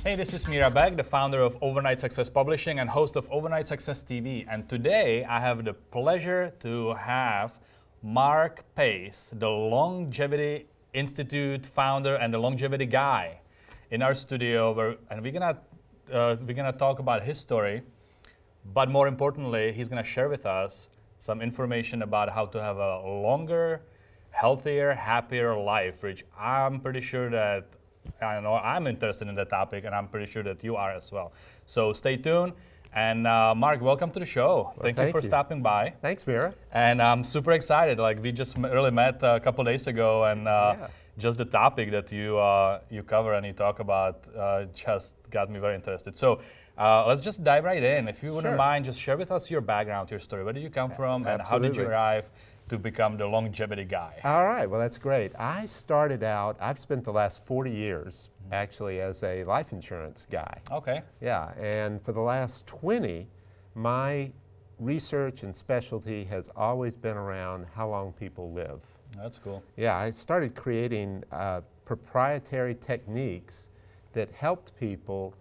Hey, this is Mira Beg, the founder of Overnight Success Publishing and host of Overnight Success TV. And today I have the pleasure to have Mark Pace, the Longevity Institute founder and the longevity guy, in our studio. And we're gonna talk about his story, but more importantly, he's gonna share with us some information about how to have a longer, healthier, happier life, which I'm pretty sure that I know I'm interested in that topic, and I'm pretty sure that you are as well. So stay tuned. And Mark, welcome to the show. Well, thank you for stopping by. Thanks, Mira. And I'm super excited. Like, we just really met a couple days ago, and just the topic that you cover and you talk about just got me very interested. So let's just dive right in. If you wouldn't mind, just share with us your background, your story. Where did you come from, and how did you arrive to become the longevity guy? All right, well, that's great. I started out, I've spent the last 40 years actually as a life insurance guy. Okay. Yeah, and for the last 20, my research and specialty has always been around how long people live. That's cool. Yeah, I started creating proprietary techniques that helped people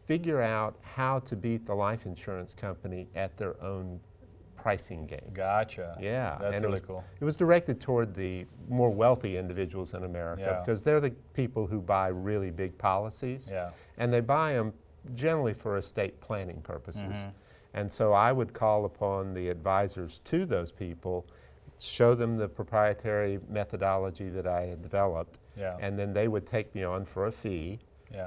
figure out how to beat the life insurance company at their own pricing game. Gotcha. Yeah. That's and really cool. It was directed toward the more wealthy individuals in America because they're the people who buy really big policies. Yeah. And they buy them generally for estate planning purposes. And so I would call upon the advisors to those people, show them the proprietary methodology that I had developed, and then they would take me on for a fee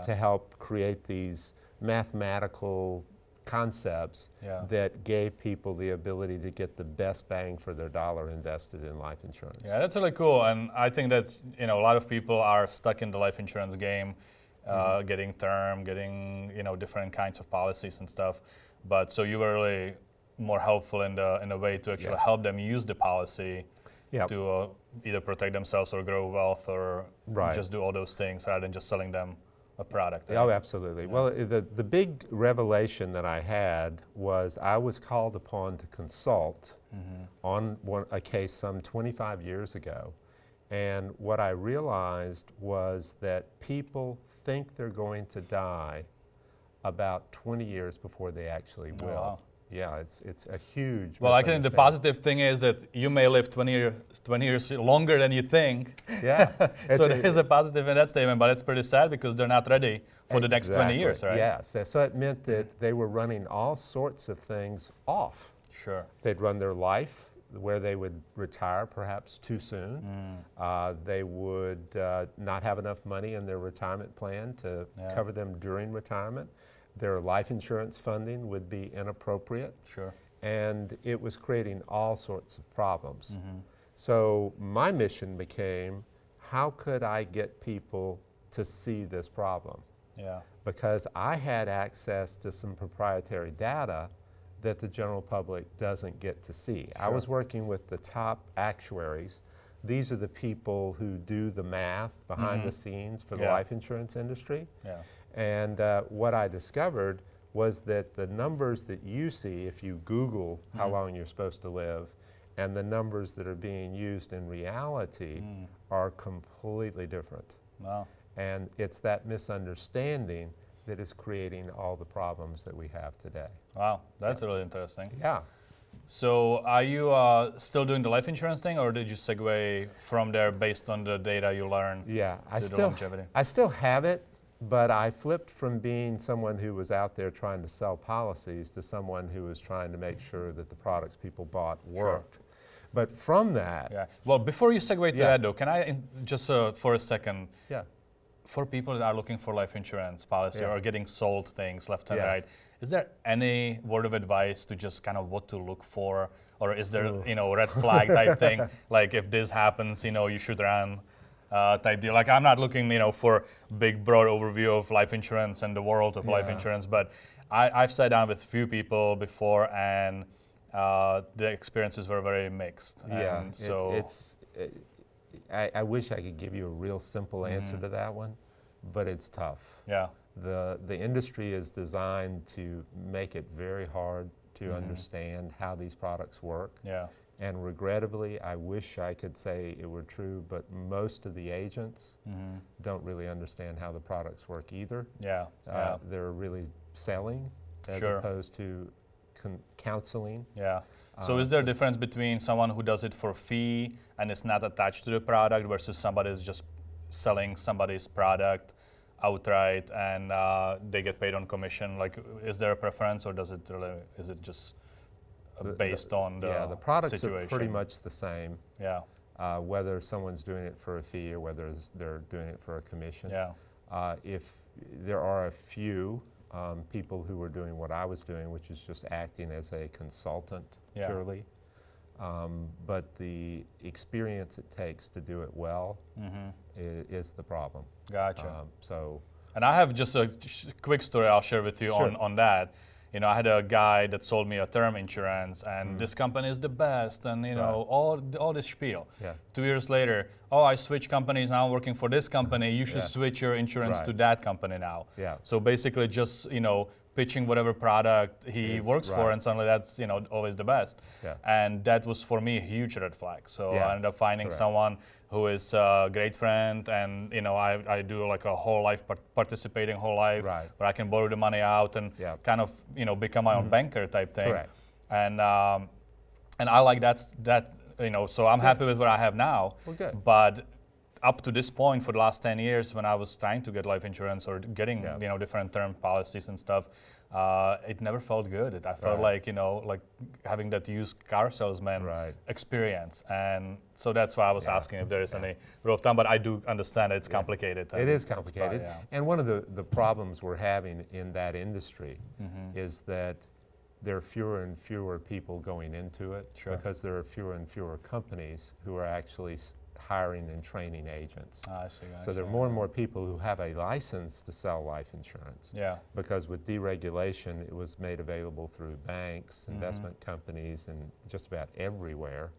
to help create these mathematical concepts that gave people the ability to get the best bang for their dollar invested in life insurance. Yeah, that's really cool, and I think that a lot of people are stuck in the life insurance game, getting term, getting different kinds of policies and stuff. But so you were really more helpful in a way to actually help them use the policy to either protect themselves or grow wealth or just do all those things rather than just selling them a product. Right? Oh, absolutely. Yeah. Well, the big revelation that I had was I was called upon to consult on a case some 25 years ago. And what I realized was that people think they're going to die about 20 years before they actually will. Oh, wow. Yeah, it's a huge Well, I think the positive thing is that you may live 20 years longer than you think. Yeah. So there is a positive in that statement, but it's pretty sad because they're not ready for the next 20 years, right? Yes. So it meant that they were running all sorts of things off. Sure. They'd run their life where they would retire perhaps too soon. They would not have enough money in their retirement plan to cover them during retirement. Their life insurance funding would be inappropriate. Sure. And it was creating all sorts of problems. So my mission became, how could I get people to see this problem? Yeah. Because I had access to some proprietary data that the general public doesn't get to see. I was working with the top actuaries. These are the people who do the math behind the scenes for the life insurance industry. Yeah. And what I discovered was that the numbers that you see if you Google how long you're supposed to live and the numbers that are being used in reality are completely different. Wow. And it's that misunderstanding that is creating all the problems that we have today. Wow, that's really interesting. Yeah. So are you still doing the life insurance thing, or did you segue from there based on the data you learned? Yeah, I still have it, but I flipped from being someone who was out there trying to sell policies to someone who was trying to make sure that the products people bought worked. But from that... Yeah. Well, before you segue to that though, can I just for a second, for people that are looking for life insurance policy or getting sold things left and right, is there any word of advice to just kind of what to look for? Or is there, red flag type thing? Like if this happens, you should run type deal. Like I'm not looking, for big broad overview of life insurance and the world of life insurance, but I've sat down with a few people before and the experiences were very mixed. Yeah, and so I wish I could give you a real simple answer to that one, but it's tough. Yeah. The industry is designed to make it very hard to understand how these products work. Yeah. And regrettably, I wish I could say it were true, but most of the agents don't really understand how the products work either. Yeah. They're really selling as Sure. opposed to counseling. Yeah. So is there a difference between someone who does it for fee and is not attached to the product versus somebody is just selling somebody's product outright and they get paid on commission? Like, is there a preference, or does it really, is it just based on the Yeah, the products situation? are pretty much the same, Yeah. whether someone's doing it for a fee or whether they're doing it for a commission. Yeah. If there are a few people who are doing what I was doing, which is just acting as a consultant purely, but the experience it takes to do it well is the problem. Gotcha. So, And I have just a quick story I'll share with you Sure. on that. You know, I had a guy that sold me a term insurance, and this company is the best, and you know, all this spiel. Yeah. 2 years later, oh, I switched companies, now I'm working for this company. You should switch your insurance Right. to that company now. Yeah. So basically, just pitching whatever product he Yes, works for, right. and suddenly that's always the best. Yeah. And that was for me a huge red flag. So I ended up finding correct. someone who is a great friend, and I do like a whole life participating whole life, Right. where I can borrow the money out and Yeah. kind of become my own banker type thing. Correct. And I like that so I'm happy with what I have now. Well, good. But up to this point, for the last 10 years, when I was trying to get life insurance or getting different term policies and stuff, it never felt good. I felt like like having that used car salesman experience, and so that's why I was asking if there is any rule of thumb. But I do understand it's complicated. It is complicated, and one of the problems we're having in that industry is that there are fewer and fewer people going into it because there are fewer and fewer companies who are actually hiring and training agents. I see. So there are more and more people who have a license to sell life insurance. Yeah. Because with deregulation, it was made available through banks, investment companies, and just about everywhere.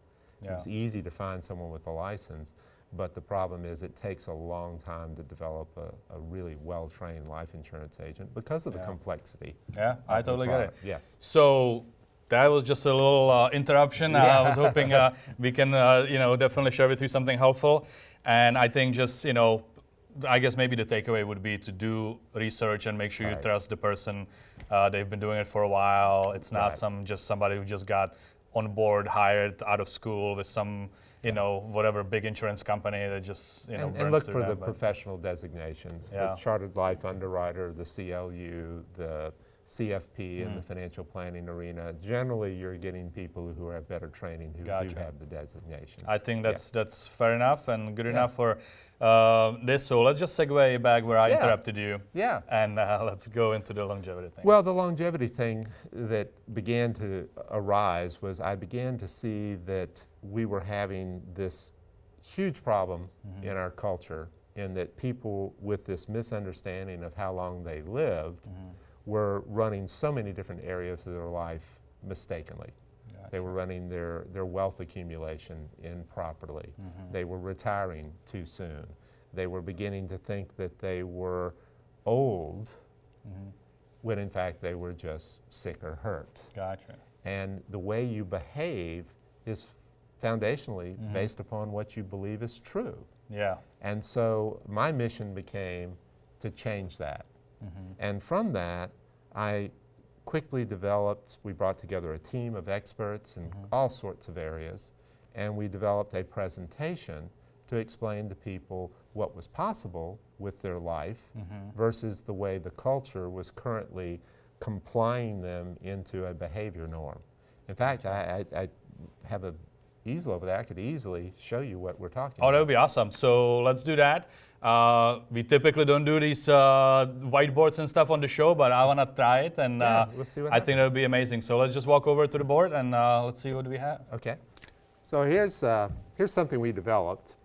It was easy to find someone with a license, but the problem is it takes a long time to develop a really well-trained life insurance agent because of the complexity. Yeah, I totally get it. Yes. So that was just a little interruption. I was hoping we can, definitely share with you something helpful. And I think just, I guess maybe the takeaway would be to do research and make sure you trust the person. They've been doing it for a while. It's not somebody who just got on board, hired out of school with some, whatever big insurance company that just, and look for the professional designations, the Chartered Life Underwriter, the CLU, the CFP in the financial planning arena. Generally, you're getting people who have better training who do have the designations. I think that's fair enough and good enough for this. So let's just segue back where I interrupted you. Yeah. And let's go into the longevity thing. Well, the longevity thing that began to arise was I began to see that we were having this huge problem in our culture, in that people with this misunderstanding of how long they lived were running so many different areas of their life mistakenly. They were running their wealth accumulation improperly. They were retiring too soon. They were beginning to think that they were old when in fact they were just sick or hurt. Gotcha. And the way you behave is foundationally based upon what you believe is true. Yeah. And so my mission became to change that. And from that, I quickly developed, we brought together a team of experts in all sorts of areas, and we developed a presentation to explain to people what was possible with their life versus the way the culture was currently complying them into a behavior norm. In fact, I have a easel over there. I could easily show you what we're talking about. Oh, that would be awesome. So let's do that. We typically don't do these whiteboards and stuff on the show, but I want to try it, and we'll see what I think that would be amazing. So let's just walk over to the board and let's see what we have. Okay. So here's something we developed,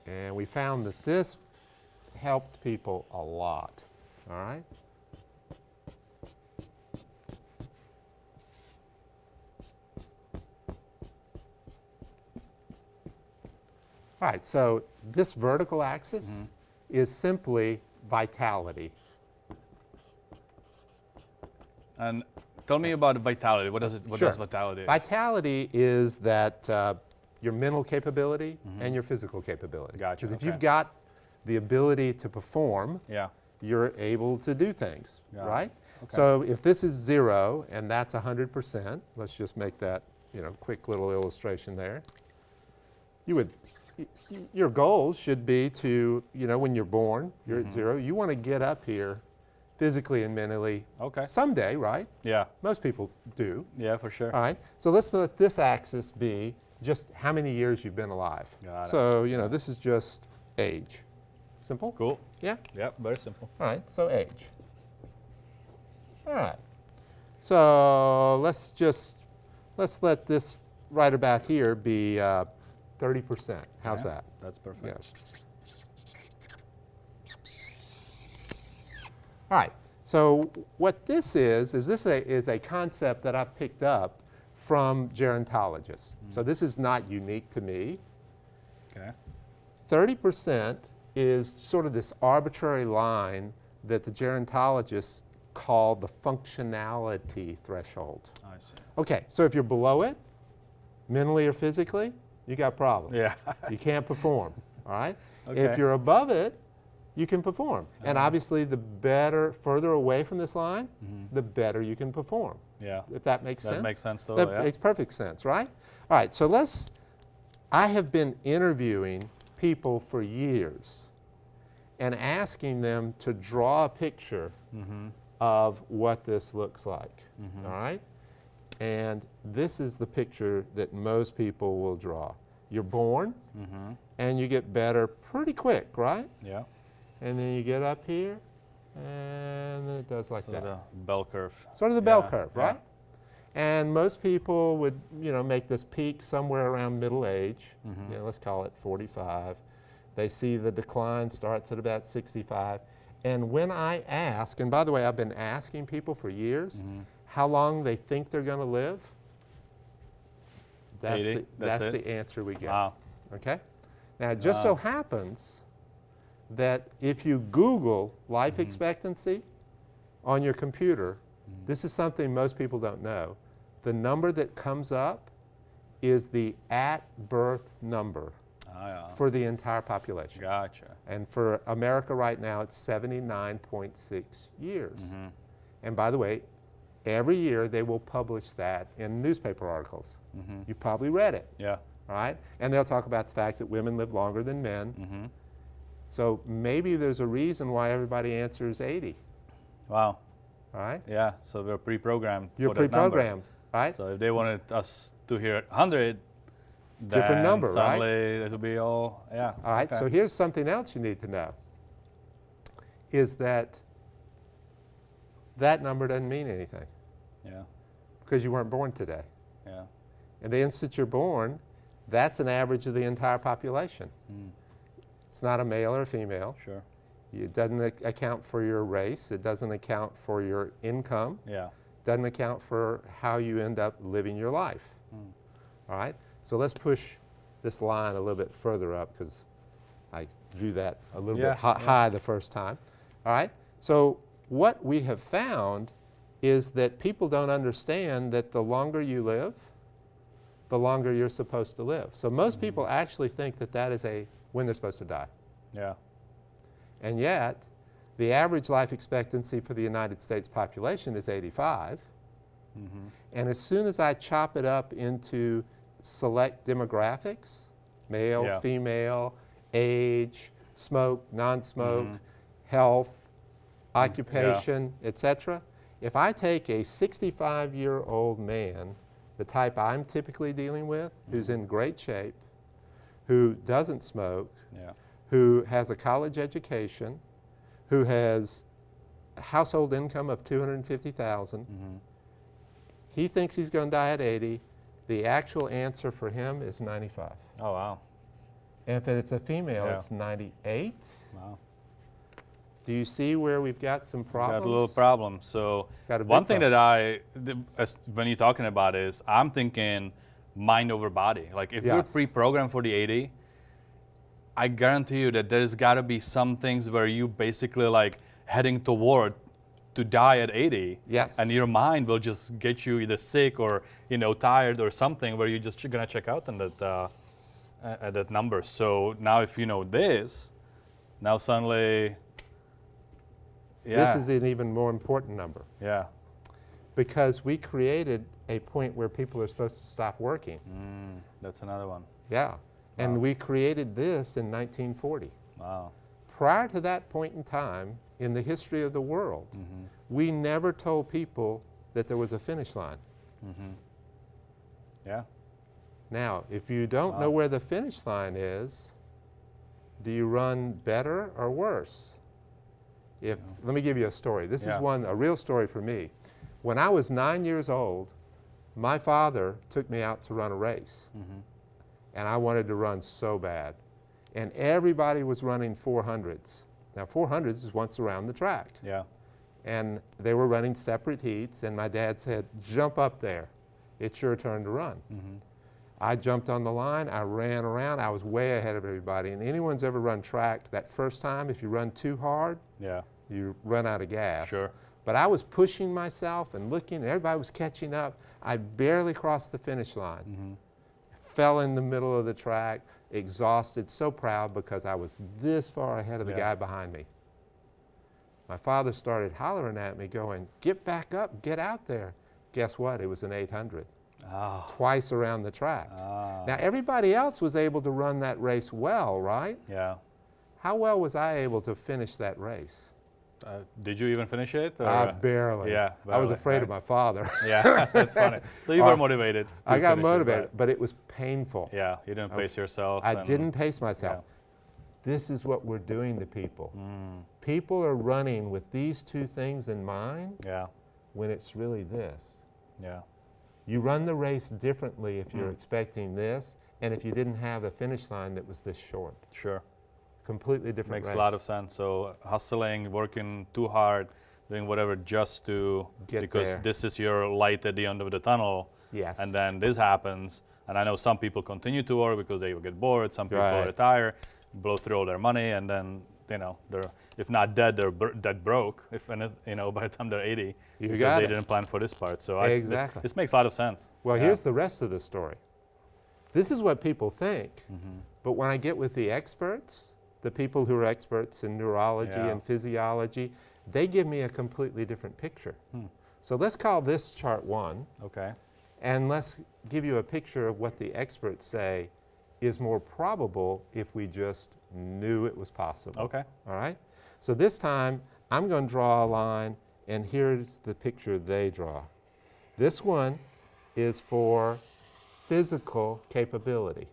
and we found that this helped people a lot. All right. All right, so this vertical axis is simply vitality. And Tell me about vitality. What does Sure. vitality? Vitality is that your mental capability and your physical capability. Gotcha, Because if okay. you've got the ability to perform, Yeah. you're able to do things, Got it. right? Okay. So if this is 0 and that's 100%, let's just make that, quick little illustration there. Your goals should be to, when you're born, you're at 0, you want to get up here physically and mentally Okay. someday, right? Yeah. Most people do. Yeah, for sure. All right, so let's let this axis be just how many years you've been alive. Got it. So, this is just age. Simple? Cool. Yeah? Yep, very simple. All right, so age. All right. So let's let this right about here be 30%. How's Yeah, that? That's perfect. Yeah. All right. So what this is a concept that I picked up from gerontologists. So this is not unique to me. Okay. 30% is sort of this arbitrary line that the gerontologists call the functionality threshold. I see. Okay, so if you're below it, mentally or physically, you got problems. Yeah. You can't perform, all right? Okay. If you're above it, you can perform. And obviously, further away from this line, the better you can perform. Yeah. If that makes sense. That makes sense, though. That Yeah. makes perfect sense, right? All right, so I have been interviewing people for years and asking them to draw a picture of what this looks like, all right? And this is the picture that most people will draw. You're born, and you get better pretty quick, right? Yeah. And then you get up here, and then it does like So that. the bell curve. Sort of the bell Yeah, curve, yeah. right? And most people would, make this peak somewhere around middle age. Let's call it 45. They see the decline starts at about 65. And when I ask, and by the way, I've been asking people for years, how long they think they're going to live, that's 80, that's that's the answer we get. Wow. Okay? Now, it just so happens that if you Google life expectancy on your computer, this is something most people don't know. The number that comes up is the at-birth number Yeah. for the entire population. Gotcha. And for America right now, it's 79.6 years. And by the way, every year they will publish that in newspaper articles. You've probably read it, Yeah. all right? And they'll talk about the fact that women live longer than men. So maybe there's a reason why everybody answers 80, Wow. all right? Yeah. So we're pre-programmed. You're for that number. pre-programmed, right? So if they wanted us to hear 100, Different then number, right? suddenly it will be all, yeah. All right, okay. so here's something else you need to know, is that number doesn't mean anything Yeah. because you weren't born today. Yeah. And the instant you're born, that's an average of the entire population. It's not a male or a female. Sure. It doesn't account for your race. It doesn't account for your income. Yeah. Doesn't account for how you end up living your life. All right? So let's push this line a little bit further up because I drew that a little bit high the first time. All right? So what we have found is that people don't understand that the longer you live, the longer you're supposed to live. So most people actually think that that is when they're supposed to die. Yeah. And yet, the average life expectancy for the United States population is 85. And as soon as I chop it up into select demographics, male, Yeah. female, age, smoke, non-smoke, health, occupation, etc. If I take a 65-year-old man, the type I'm typically dealing with, who's in great shape, who doesn't smoke, Yeah. who has a college education, who has a household income of $250,000, he thinks he's going to die at 80. The actual answer for him is 95. Oh, wow. And if it's a female, Yeah. it's 98. Wow. Do you see where we've got some problems? Got a little problem. So Got a big one thing problem. that when you're talking about is I'm thinking mind over body. Like if you're Yes. pre-programmed for the 80, I guarantee you that there's got to be some things where you basically like heading toward to die at 80. Yes. And your mind will just get you either sick or, you know, tired or something where you're just going to check out on that, at that number. So now if you know this, now suddenly, yeah. This is an even more important number. Yeah. Because we created a point where people are supposed to stop working. That's another one. Yeah. And we created this in 1940. Wow. Prior to that point in time, in the history of the world, we never told people that there was a finish line. Yeah. Now, if you don't know where the finish line is, do you run better or worse? Let me give you a story. This is a real story for me. When I was 9 years old, my father took me out to run a race. And I wanted to run so bad. And everybody was running 400s. Now 400s is once around the track. Yeah. And they were running separate heats, and my dad said, jump up there. It's your turn to run. I jumped on the line, I ran around, I was way ahead of everybody. And anyone's ever run track, that first time, if you run too hard, you run out of gas. Sure. But I was pushing myself and looking, and everybody was catching up. I barely crossed the finish line. Fell in the middle of the track, exhausted, so proud because I was this far ahead of the guy behind me. My father started hollering at me going, get back up, get out there. Guess what? It was an 800. Twice around the track. Now everybody else was able to run that race well, right? Yeah. How well was I able to finish that race? Did you even finish it? Barely. Yeah. I was afraid of my father. Yeah, that's funny. So you were motivated. I got motivated, but it was painful. Yeah, you didn't pace yourself. I didn't pace myself. This is what we're doing to people. People are running with these two things in mind when it's really this. Yeah. You run the race differently if you're expecting this, and if you didn't have a finish line that was this short. Sure. Completely different Makes race. a lot of sense. So hustling, working too hard, doing whatever just to because this is your light at the end of the tunnel. Yes. And then this happens, and I know some people continue to work because they get bored. Some people retire, blow through all their money, and then they're if not dead, they're dead broke. If by the time they're 80, because they didn't plan for this part. So this makes a lot of sense. Well, here's the rest of the story. This is what people think, but when I get with the experts, the people who are experts in neurology and physiology, they give me a completely different picture. So let's call this chart 1. Okay. And let's give you a picture of what the experts say is more probable if we just knew it was possible. Okay. All right? So this time, I'm going to draw a line, and here's the picture they draw. This one is for physical capability.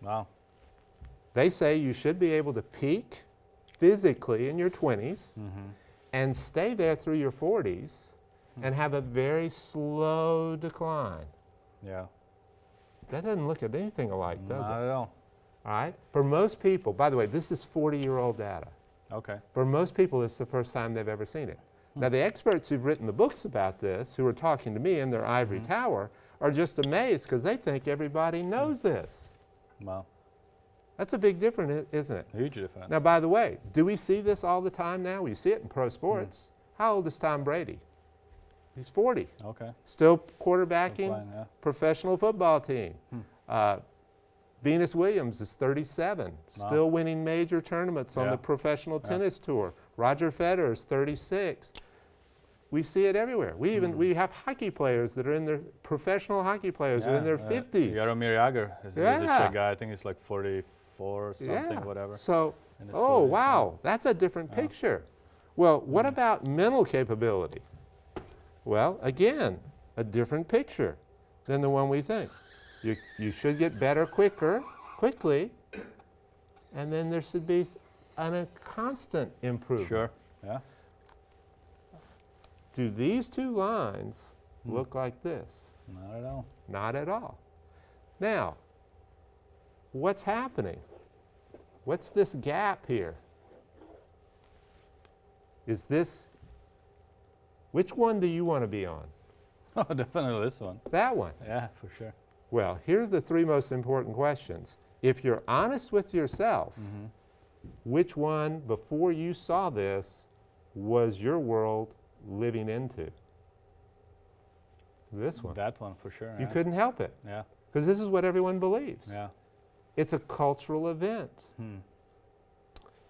Wow. They say you should be able to peak physically in your 20s and stay there through your 40s and have a very slow decline. Yeah. That doesn't look at anything alike, does it? Not at all. All right? For most people, by the way, this is 40-year-old data. Okay. For most people, it's the first time they've ever seen it. Now, the experts who've written the books about this, who are talking to me in their ivory tower, are just amazed because they think everybody knows this. Wow. That's a big difference, isn't it? Huge difference. Now, by the way, do we see this all the time now? We see it in pro sports. How old is Tom Brady? He's 40. Okay. Still quarterbacking, Playing, professional football team. Venus Williams is 37, still winning major tournaments on the professional tennis tour. Roger Federer is 36. We see it everywhere. We have hockey players that are in their professional hockey players who are in their 50s. Jaromir Jagr is a Czech guy. I think he's like 44 or something, whatever. So, oh, wow, that's a different picture. Well, what about mental capability? Well, again, a different picture than the one we think. You should get better quickly, and then there should be a constant improvement. Sure, yeah. Do these two lines look like this? Not at all. Not at all. Now, what's happening? What's this gap here? Is this, which one do you want to be on? Oh, definitely this one. That one. Yeah, for sure. Well, here's the three most important questions. If you're honest with yourself, which one before you saw this was your world living into? This one. That one for sure. You yeah. couldn't help it, Yeah. because this is what everyone believes. Yeah. It's a cultural event.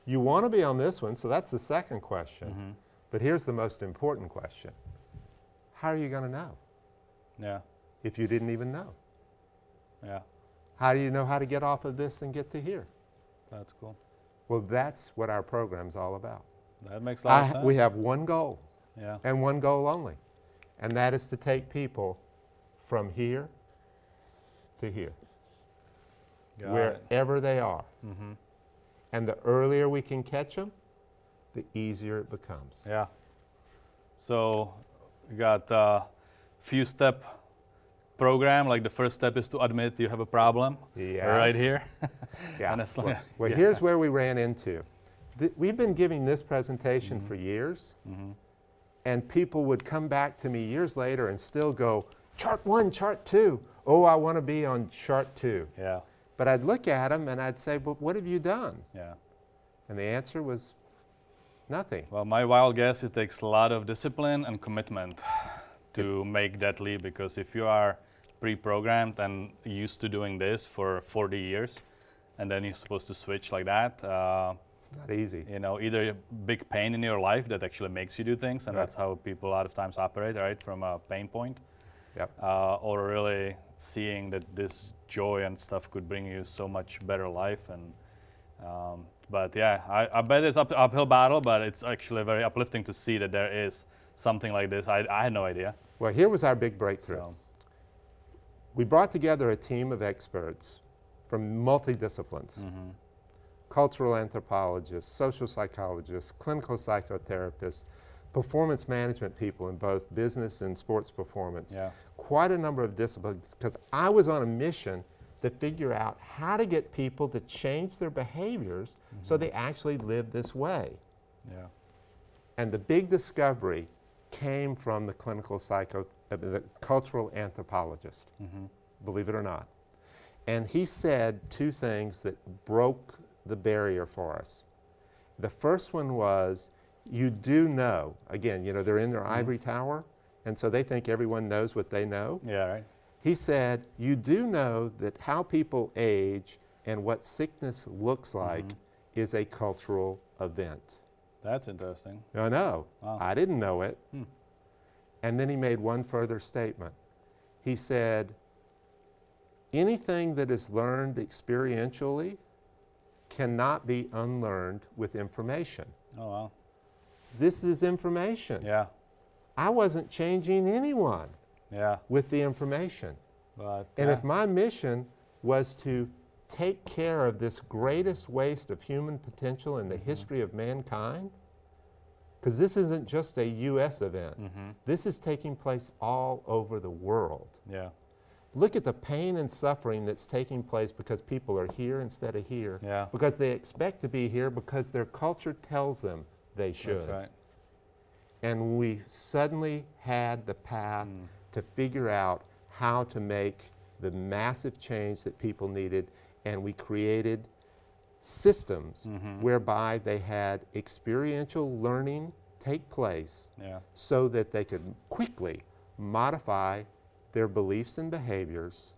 You want to be on this one, so that's the second question. But here's the most important question. How are you going to know Yeah. if you didn't even know? Yeah. How do you know how to get off of this and get to here? That's cool. Well, that's what our program's all about. That makes a lot of sense. We have one goal, Yeah. and one goal only, and that is to take people from here to here, Got it. wherever they are. And the earlier we can catch them, the easier it becomes. Yeah. So you got a few step program. Like the first step is to admit you have a problem. Yes. Right here. Yeah. And as long Well, yeah. here's where we ran into. We've been giving this presentation for years, and people would come back to me years later and still go, chart 1, chart 2. Oh, I want to be on chart 2. Yeah. But I'd look at them and I'd say, but what have you done? Yeah. And the answer was nothing. Well, my wild guess, it takes a lot of discipline and commitment to make that leap, because if you are pre-programmed and used to doing this for 40 years, and then you're supposed to switch like that, It's not easy. you know, either a big pain in your life that actually makes you do things, and Right. that's how people a lot of times operate, right, from a pain point, Yep. or really seeing that this joy and stuff could bring you so much better life. And but yeah, I bet it's uphill battle, but it's actually very uplifting to see that there is something like this. I had no idea. Well, here was our big breakthrough. So, We brought together a team of experts from multidisciplines. Cultural anthropologists, social psychologists, clinical psychotherapists, performance management people in both business and sports performance. yeah. Quite a number of disciplines, because I was on a mission to figure out how to get people to change their behaviors so they actually live this way. Yeah. And the big discovery came from the the cultural anthropologist, believe it or not. And he said two things that broke the barrier for us. The first one was, you do know, again, you know, they're in their ivory tower, and so they think everyone knows what they know. Yeah, right. He said, you do know that how people age and what sickness looks like is a cultural event. That's interesting. No, no, Wow. I didn't know it. And then he made one further statement. He said, anything that is learned experientially cannot be unlearned with information. Oh, wow. This is information. Yeah. I wasn't changing anyone Yeah. with the information. But And yeah. if my mission was to take care of this greatest waste of human potential in the history of mankind, because this isn't just a U.S. event. This is taking place all over the world. Yeah. Look at the pain and suffering that's taking place because people are here instead of here. Yeah. Because they expect to be here because their culture tells them they should. That's right. And we suddenly had the path to figure out how to make the massive change that people needed, and we created systems whereby they had experiential learning take place Yeah. so that they could quickly modify their beliefs and behaviors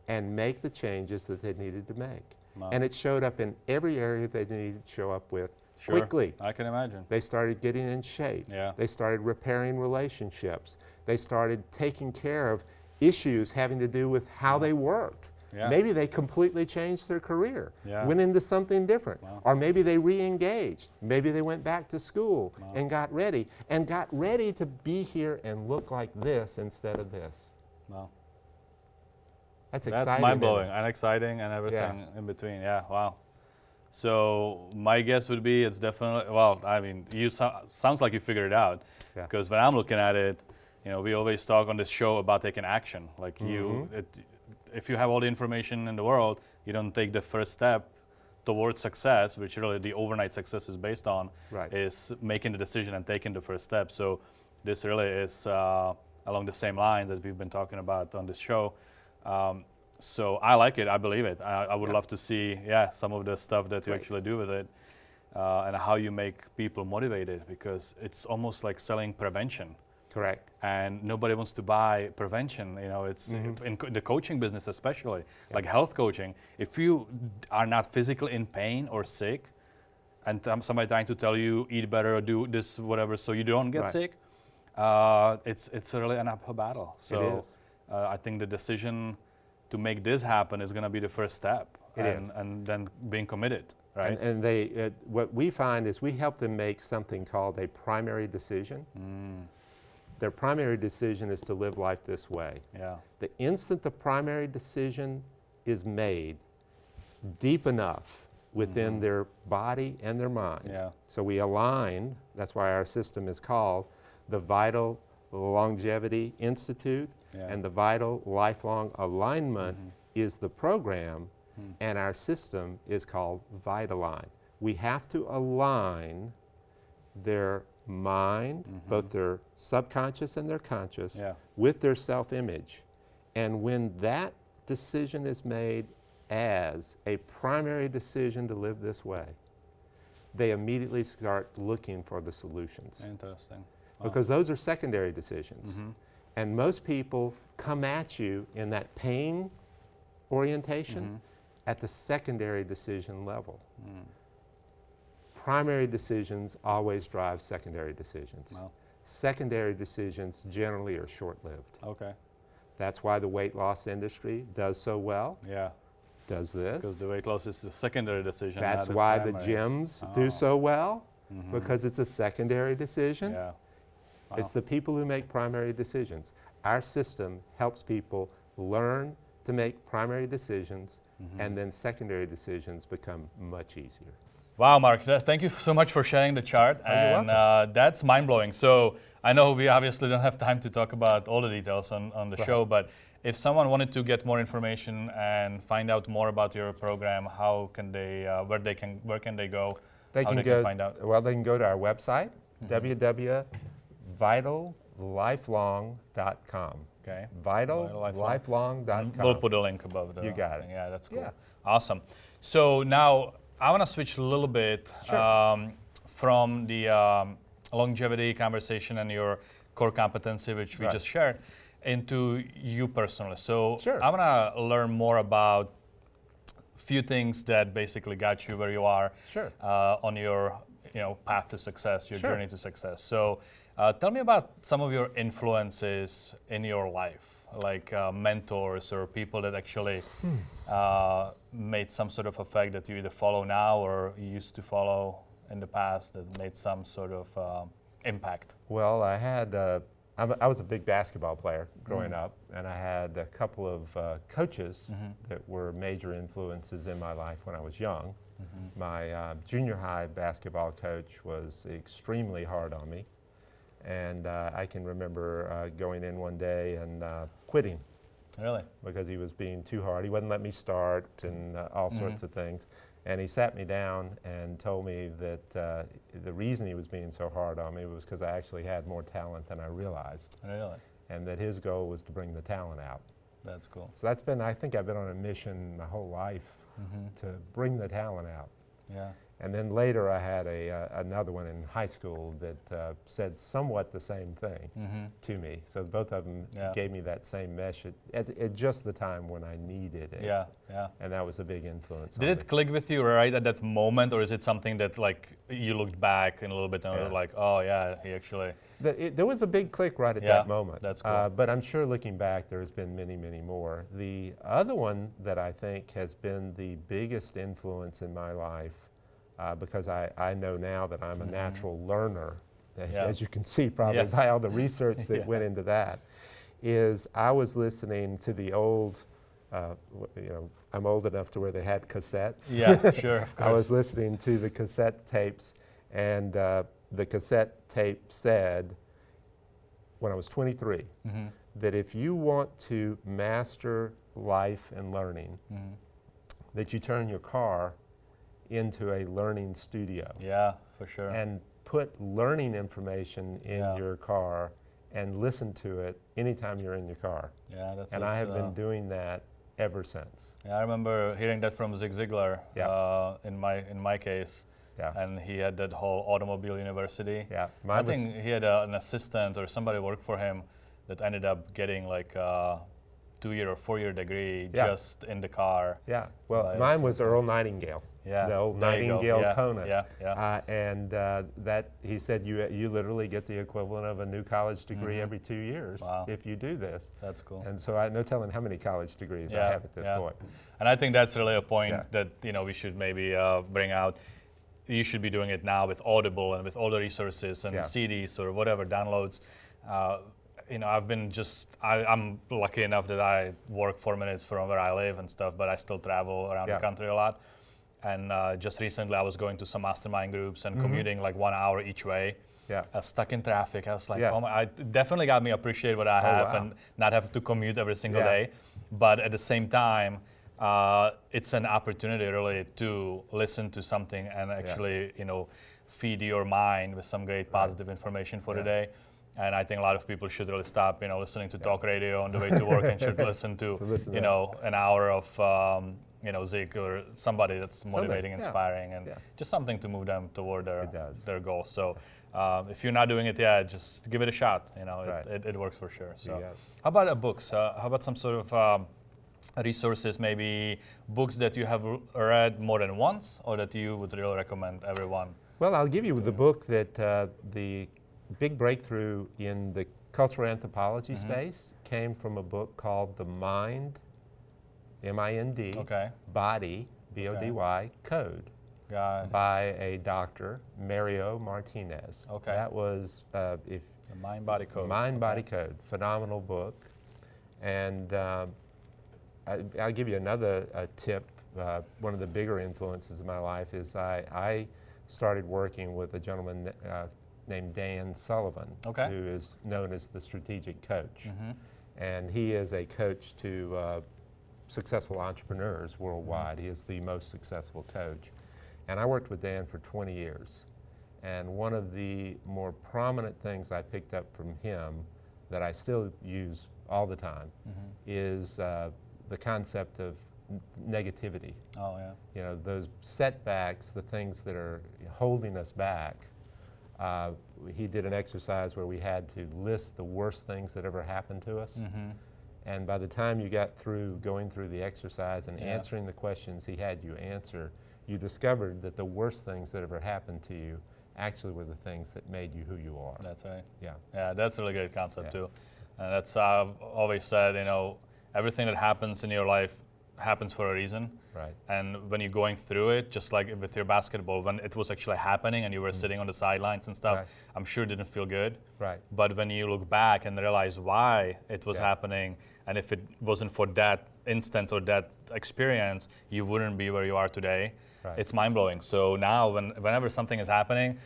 and make the changes that they needed to make. Wow. And it showed up in every area they needed to show up with Sure. quickly. I can imagine. They started getting in shape. Yeah. They started repairing relationships. They started taking care of issues having to do with how they worked. Yeah. Maybe they completely changed their career, Yeah. went into something different. Wow. Or maybe they re-engaged. Maybe they went back to school Wow. and got ready to be here and look like this instead of this. Wow. That's exciting. That's isn't it? mind-blowing and exciting and everything in between. Yeah, wow. So my guess would be it's definitely, well, I mean, sounds like you figured it out. Yeah. Because when I'm looking at it, you know, we always talk on this show about taking action. Like if you have all the information in the world, you don't take the first step towards success, which really the overnight success is based on, Right. is making the decision and taking the first step. So this really is along the same lines that we've been talking about on this show. So I like it. I believe it. I would Yeah. love to see, some of the stuff that you Great. actually do with it, and how you make people motivated, because it's almost like selling prevention. Correct. And nobody wants to buy prevention. You know, it's in the coaching business, especially like health coaching. If you are not physically in pain or sick, and somebody trying to tell you eat better or do this whatever so you don't get Right. sick, it's really an uphill battle. So It is. I think the decision to make this happen is going to be the first step, It is. and then being committed, right? And they, what we find is we help them make something called a primary decision. Their primary decision is to live life this way. Yeah. The instant the primary decision is made deep enough within their body and their mind. Yeah. So we align, that's why our system is called the Vital Longevity Institute, Yeah. and the Vital Lifelong Alignment is the program, and our system is called Vitalign. We have to align their mind, both their subconscious and their conscious, Yeah. with their self-image. And when that decision is made as a primary decision to live this way, they immediately start looking for the solutions. Interesting. Because those are secondary decisions. And most people come at you in that pain orientation at the secondary decision level. Primary decisions always drive secondary decisions. Wow. Secondary decisions generally are short-lived. Okay. That's why the weight loss industry does so well, Yeah. does Because this. the weight loss is a secondary decision. That's not a why the primary. gyms Oh. do so well, because it's a secondary decision. Yeah. Wow. It's the people who make primary decisions. Our system helps people learn to make primary decisions, and then secondary decisions become much easier. Wow, Mark, thank you so much for sharing the chart. Oh, you're And that's mind-blowing. So I know we obviously don't have time to talk about all the details on the show, but if someone wanted to get more information and find out more about your program, how can they, where can they go? They How can they go, can find out? well, they can go to our website, www.vitallifelong.com. Okay. Vitallifelong.com. We'll put a link above the You got it. thing. Yeah, that's cool. Yeah. Awesome. So now I want to switch a little bit Sure. from the longevity conversation and your core competency, which we Right. just shared, into you personally. So Sure. I want to learn more about few things that basically got you where you are Sure. on your path to success, your Sure. journey to success. So tell me about some of your influences in your life, like mentors or people that actually made some sort of effect that you either follow now or you used to follow in the past that made some sort of impact. Well, I had, I was a big basketball player growing up, and I had a couple of coaches that were major influences in my life when I was young. My junior high basketball coach was extremely hard on me, and I can remember going in one day and quitting Really? because he was being too hard. He wouldn't let me start and all sorts of things. And he sat me down and told me that the reason he was being so hard on me was because I actually had more talent than I realized, Really? and that his goal was to bring the talent out. That's cool. So that's been, I think I've been on a mission my whole life to bring the talent out. Yeah. And then later I had another one in high school that said somewhat the same thing to me. So both of them Yeah. gave me that same message at just the time when I needed it. Yeah. Yeah. And that was a big influence Did on it me. click with you right at that moment, or is it something that like you looked back in a little bit and were Yeah. like, oh yeah, he actually. There was a big click right at Yeah, that moment. that's cool. But I'm sure looking back, there's been many, many more. The other one that I think has been the biggest influence in my life, because I know now that I'm a natural learner, as you can see probably Yes. by all the research that Yeah. went into that, is I was listening to the old, I'm old enough to where they had cassettes. Yeah, sure, of course. I was listening to the cassette tapes, and the cassette tape said, when I was 23, that if you want to master life and learning, that you turn your car into a learning studio Yeah, for sure. and put learning information in Yeah. your car and listen to it anytime you're in your car. Yeah, that And was, I have been doing that ever since. Yeah, I remember hearing that from Zig Ziglar. Yeah. In my case. Yeah. And he had that whole automobile university. Yeah. I think he had an assistant or somebody worked for him that ended up getting like a 2-year or 4-year degree just in the car. Yeah. Well, mine was Earl Nightingale. Yeah. The old There you go. Nightingale Kona. Yeah. Yeah. And that he said you literally get the equivalent of a new college degree every 2 years if you do this. That's cool. And so I no telling how many college degrees I have at this point. And I think that's really a point that we should maybe bring out. You should be doing it now with Audible and with all the resources and CDs or whatever downloads. I'm lucky enough that I work 4 minutes from where I live and stuff, but I still travel around the country a lot. And just recently I was going to some mastermind groups and commuting like 1 hour each way. Yeah. Stuck in traffic. I was like, it definitely got me appreciate what I have and not have to commute every single day. But at the same time, it's an opportunity really to listen to something and actually, feed your mind with some great positive information for the day. And I think a lot of people should really stop, listening to talk radio on the way to work and should listen to, an hour of, Zig or somebody that's motivating, inspiring, and just something to move them toward their goals. So if you're not doing it yet, just give it a shot. It works for sure. So how about books? How about some sort of resources, maybe books that you have read more than once or that you would really recommend everyone? Well, I'll give you the book that the big breakthrough in the cultural anthropology space came from a book called The Mind, M-I-N-D, Body, B-O-D-Y, Code, by a doctor, Mario Martinez. That was The Mind, Body, Code. Mind, Body, Code, phenomenal book. And I'll give you another tip. One of the bigger influences of my life is I started working with a gentleman named Dan Sullivan, who is known as the strategic coach. And he is a coach to successful entrepreneurs worldwide. He is the most successful coach. And I worked with Dan for 20 years. And one of the more prominent things I picked up from him that I still use all the time is the concept of negativity. Those setbacks, the things that are holding us back. He did an exercise where we had to list the worst things that ever happened to us. And by the time you got through going through the exercise and answering the questions he had you answer, you discovered that the worst things that ever happened to you actually were the things that made you who you are. That's right. Yeah. Yeah, that's a really great concept too. And that's I've always said, everything that happens in your life happens for a reason. Right. And when you're going through it, just like with your basketball, when it was actually happening and you were sitting on the sidelines and stuff, I'm sure it didn't feel good. Right. But when you look back and realize why it was happening, and if it wasn't for that instance or that experience, you wouldn't be where you are today. Right. It's mind-blowing. So now whenever something is happening,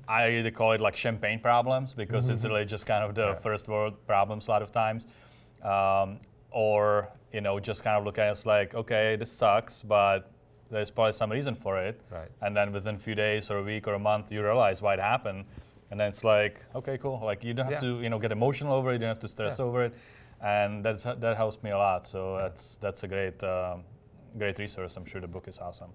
I either call it like champagne problems because it's really just kind of the first world problems a lot of times. Or just kind of look at it as like, okay, this sucks, but there's probably some reason for it. Right. And then within a few days or a week or a month, you realize why it happened. And then it's like, okay, cool. Like you don't have to, get emotional over it. You don't have to stress over it. And that helps me a lot. So that's a great resource. I'm sure the book is awesome.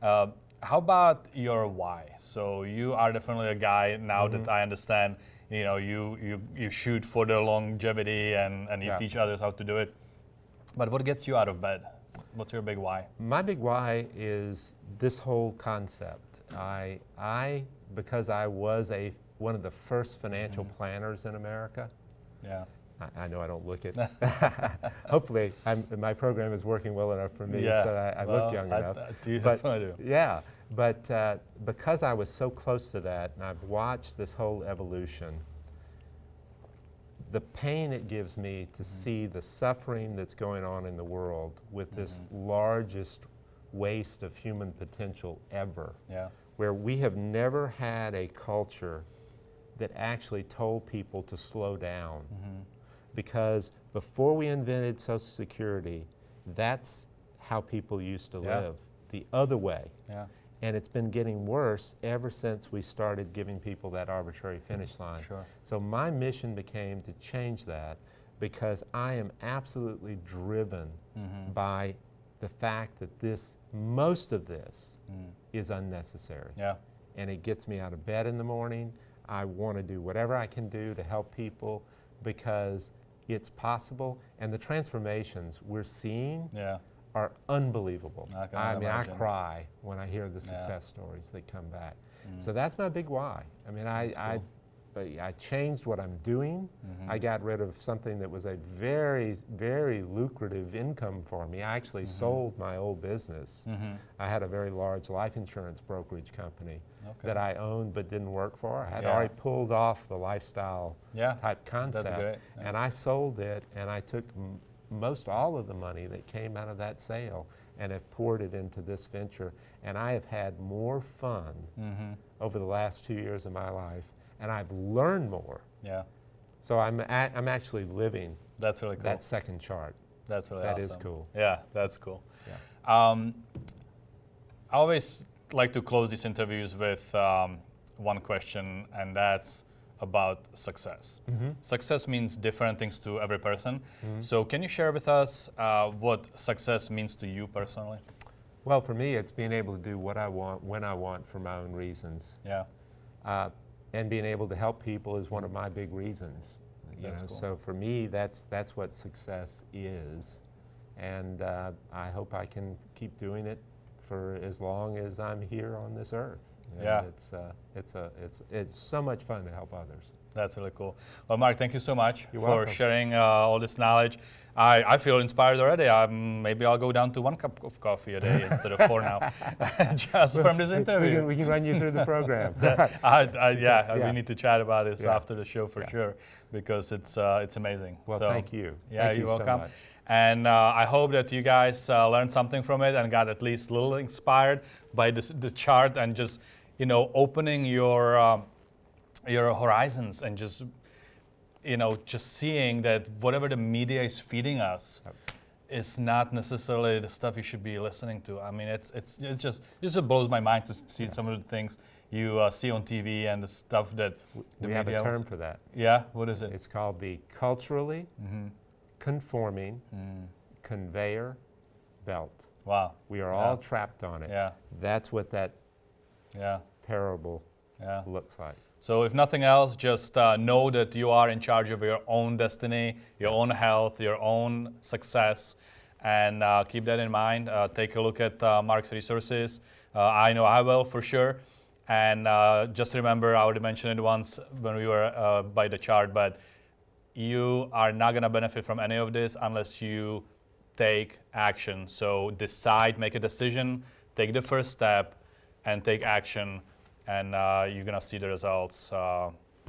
Yeah. How about your why? So you are definitely a guy now that I understand. You shoot for the longevity and you teach others how to do it. But what gets you out of bed? What's your big why? My big why is this whole concept. Because I was one of the first financial planners in America. Yeah. I know I don't look it. Hopefully, my program is working well enough for me, so I look young enough. You definitely do. Yeah, but because I was so close to that, and I've watched this whole evolution, the pain it gives me to see the suffering that's going on in the world with this largest waste of human potential ever, where we have never had a culture that actually told people to slow down. Because before we invented Social Security, that's how people used to live, the other way. And it's been getting worse ever since we started giving people that arbitrary finish line. Sure. So my mission became to change that, because I am absolutely driven by the fact that most of this is unnecessary. Yeah. And it gets me out of bed in the morning. I want to do whatever I can do to help people, because it's possible. And the transformations we're seeing are unbelievable. I mean, I cry when I hear the success stories that come back. So that's my big why. I mean, I changed what I'm doing. I got rid of something that was a very, very lucrative income for me. I actually sold my old business. I had a very large life insurance brokerage company that I owned but didn't work for. I had already pulled off the lifestyle type concept. That's great. And I sold it, and I took most all of the money that came out of that sale and have poured it into this venture. And I have had more fun over the last 2 years of my life, and I've learned more. Yeah. So I'm actually living That's really cool. that second chart. That's really awesome. That is cool. Yeah, that's cool. Yeah. I always like to close these interviews with one question, and that's about success. Success means different things to every person. So can you share with us what success means to you personally? Well, for me, it's being able to do what I want, when I want, for my own reasons. Yeah. And being able to help people is one of my big reasons. That's cool. So for me, that's what success is. And I hope I can keep doing it for as long as I'm here on this earth. And it's so much fun to help others. That's really cool. Well, Mark, thank you so much You're for welcome. sharing all this knowledge. I feel inspired already. Maybe I'll go down to 1 cup of coffee a day instead of 4 now, just from this interview. We can run you through the program. We need to chat about this after the show for sure, because it's amazing. Well, so, thank you. Yeah, thank you're you welcome. So much. And I hope that you guys learned something from it and got at least a little inspired by the chart, and just opening your horizons, and just seeing that whatever the media is feeding us is not necessarily the stuff you should be listening to. I mean, it just blows my mind to see some of the things you see on TV and the stuff that the We have media a term for that. Yeah, what is it? It's called the culturally conforming conveyor belt. Wow. We are all trapped on it. Yeah. That's what that Yeah. parable Yeah. looks like. So if nothing else, just know that you are in charge of your own destiny, your own health, your own success, and keep that in mind. Take a look at Mark's resources. I know I will for sure. And just remember, I already mentioned it once when we were by the chart, but you are not going to benefit from any of this unless you take action. So decide, make a decision, take the first step, and take action. And you're going to see the results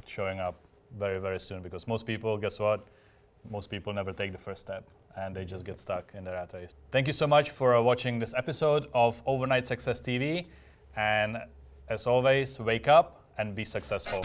showing up very, very soon. Because most people, guess what? Most people never take the first step, and they just get stuck in the rat race. Thank you so much for watching this episode of Overnight Success TV. And as always, wake up and be successful.